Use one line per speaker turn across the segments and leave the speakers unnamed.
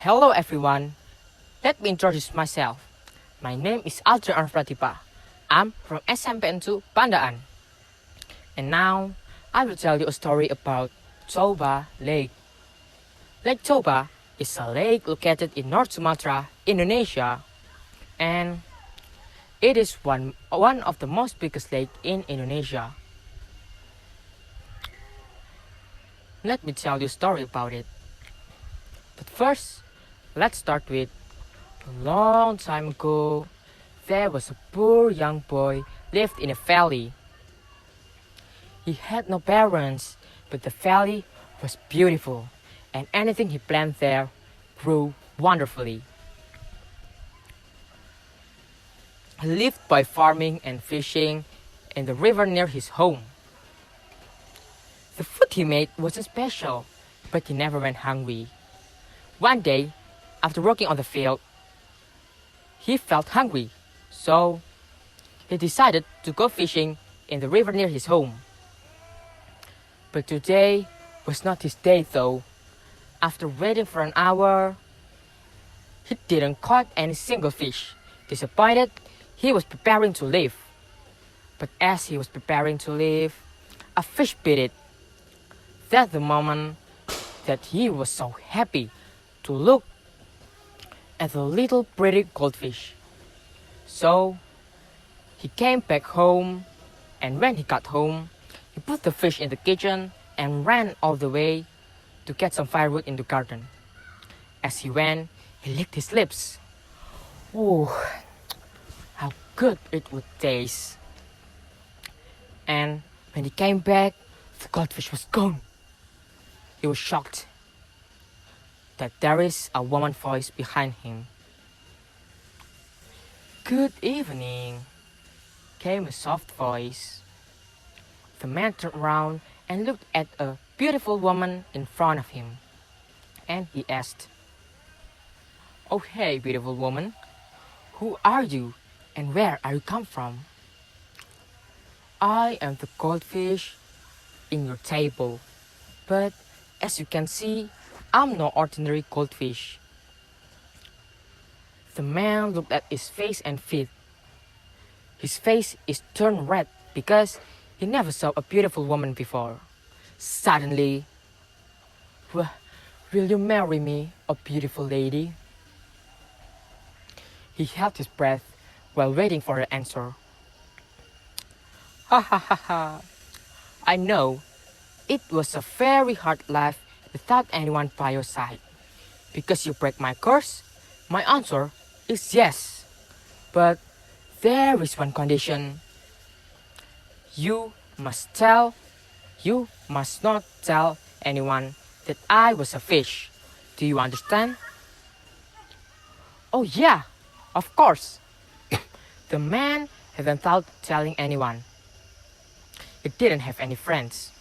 Hello everyone. Let me introduce myself. My name is Aldrine Ahnaf. I'm from SMP2 Pandaan. And now I will tell you a story about Toba Lake. Lake Toba is a lake located in North Sumatra, Indonesia, and it is one of the most biggest lake in Indonesia. Let me tell you a story about it. But first, let's start with a long time ago. There was a poor young boy lived in a valley. He had no parents, but the valley was beautiful, and anything he planted there grew wonderfully. He lived by farming and fishing in the river near his home. The food he made wasn't special, but he never went hungry. One day, after working on the field, he felt hungry, so he decided to go fishing in the river near his home. But today was not his day though. After waiting for an hour, he didn't catch any single fish. Disappointed, he was preparing to leave. But as he was preparing to leave, a fish bit it. That's the moment that he was so happy to look at the little pretty goldfish. So he came back home, and when he got home, he put the fish in the kitchen and ran all the way to get some firewood in the garden. As he went, he licked his lips. Ooh, how good it would taste. And when he came back, the goldfish was gone. He was shocked that there is a woman's voice behind him. "Good evening," came a soft voice. The man turned around and looked at a beautiful woman in front of him, and he asked, "Oh hey, beautiful woman, who are you and where are you come from?" "I am the goldfish in your table, but as you can see, I'm no ordinary goldfish." The man looked at his face and feet. His face is turned red because he never saw a beautiful woman before. Suddenly, Will you marry me, a beautiful lady?" He held his breath while waiting for the answer. "Ha ha ha ha. I know it was a very hard life without anyone by your side. Because you break my curse, my answer is yes. But there is one condition. You must not tell anyone that I was a fish. Do you understand?" "Oh yeah, of course." The man hadn't thought of telling anyone. He didn't have any friends.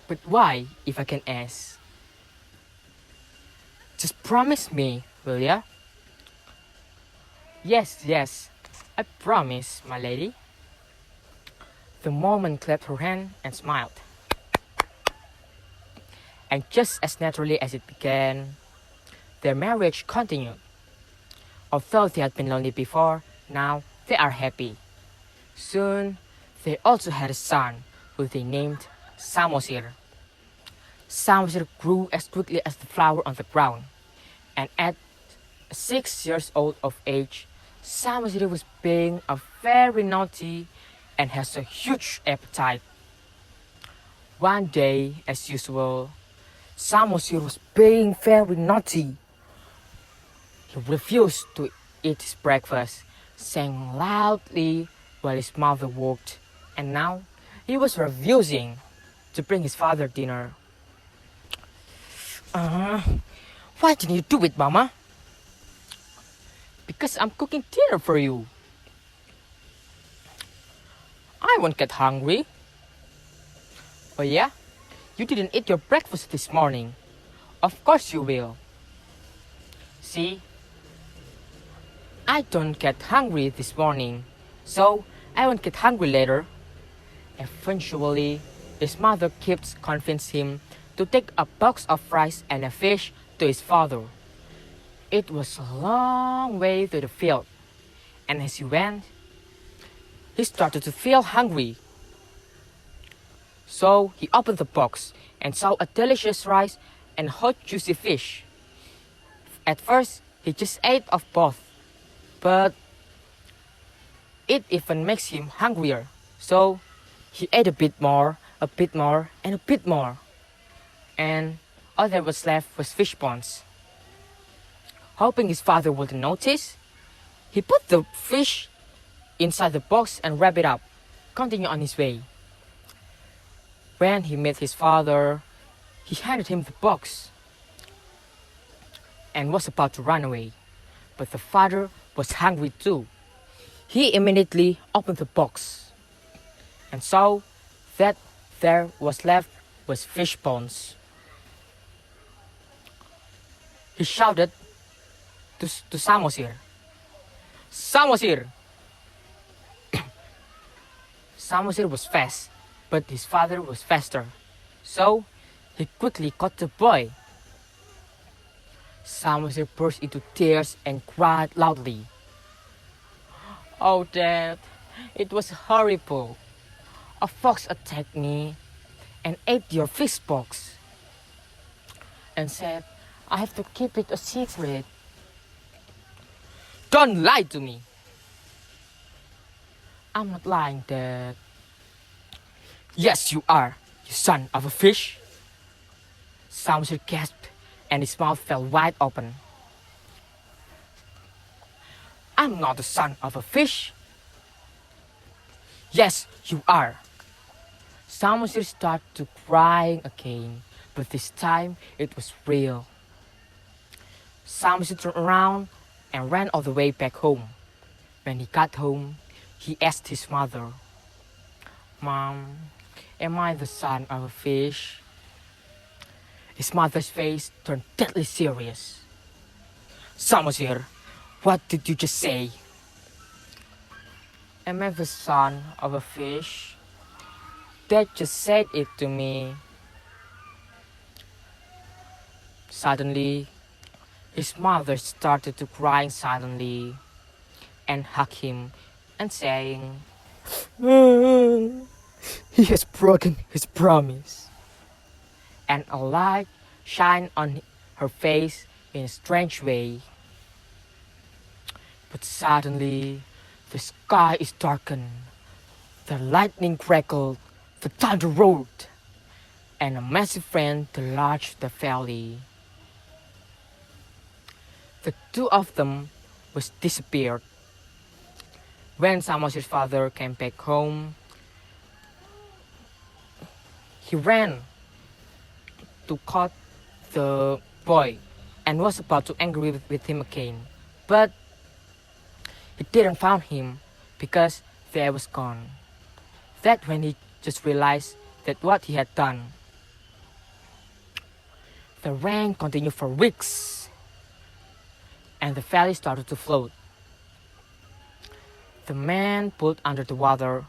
But why, if I can ask? "Just promise me, will ya?" Yes, I promise, my lady." The woman clapped her hand and smiled. And just as naturally as it began, their marriage continued. Although they had been lonely before, now they are happy. Soon, they also had a son who they named Samosir. Samosir grew as quickly as the flower on the ground, and at 6 years old of age, Samosir was being a very naughty and has a huge appetite. One day, as usual, Samosir was being very naughty. He refused to eat his breakfast, sang loudly while his mother worked, and now he was refusing to bring his father dinner. Why didn't you do it, Mama?" "Because I'm cooking dinner for you." "I won't get hungry." "Oh yeah? You didn't eat your breakfast this morning." "Of course you will." "See? I don't get hungry this morning, so I won't get hungry later." Eventually, his mother keeps convincing him to take a box of rice and a fish to to his father. It was a long way to the field, and as he went, he started to feel hungry. So he opened the box and saw a delicious rice and hot juicy fish. At first, he just ate of both, but it even makes him hungrier. So he ate a bit more, and a bit more. And all that was left was fish bones. Hoping his father wouldn't notice, he put the fish inside the box and wrapped it up, continuing on his way. When he met his father, he handed him the box and was about to run away. But the father was hungry too. He immediately opened the box and saw that there was left was fish bones. He shouted to Samosir, "Samosir!" Samosir was fast, but his father was faster, so he quickly caught the boy. Samosir burst into tears and cried loudly, "Oh, Dad, it was horrible. A fox attacked me and ate your fish box and said I have to keep it a secret." "Don't lie to me." "I'm not lying, Dad." "Yes, you are, you son of a fish." Samosir gasped and his mouth fell wide open. "I'm not the son of a fish." "Yes, you are." Samosir started crying again, but this time it was real. Samosir turned around and ran all the way back home. When he got home, he asked his mother, "Mom, am I the son of a fish?" His mother's face turned deadly serious. "Samosir, what did you just say?" "Am I the son of a fish? Dad just said it to me." Suddenly, his mother started to cry silently and hug him and saying, "He has broken his promise." And a light shined on her face in a strange way. But suddenly, the sky is darkened, the lightning crackled, the thunder roared, and a massive rain deluged the valley. The two of them was disappeared. When Samosir's father came back home, he ran to caught the boy and was about to angry with him again. But he didn't find him because there was gone. That when he just realized that what he had done. The rain continued for weeks, and the valley started to float. The man pulled under the water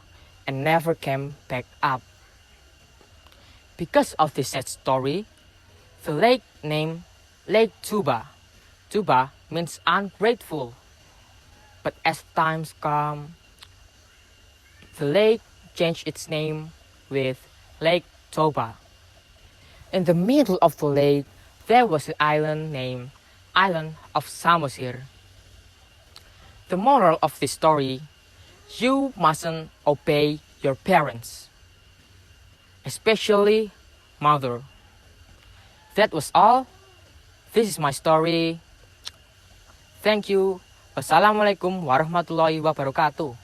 and never came back up. Because of this sad story, the lake named Lake Toba. Toba means ungrateful. But as times come, the lake changed its name with Lake Toba. In the middle of the lake, there was an island named Island of Samosir. The moral of this story: you mustn't obey your parents, especially mother. That was all. This is my story. Thank you. Wassalamualaikum warahmatullahi wabarakatuh.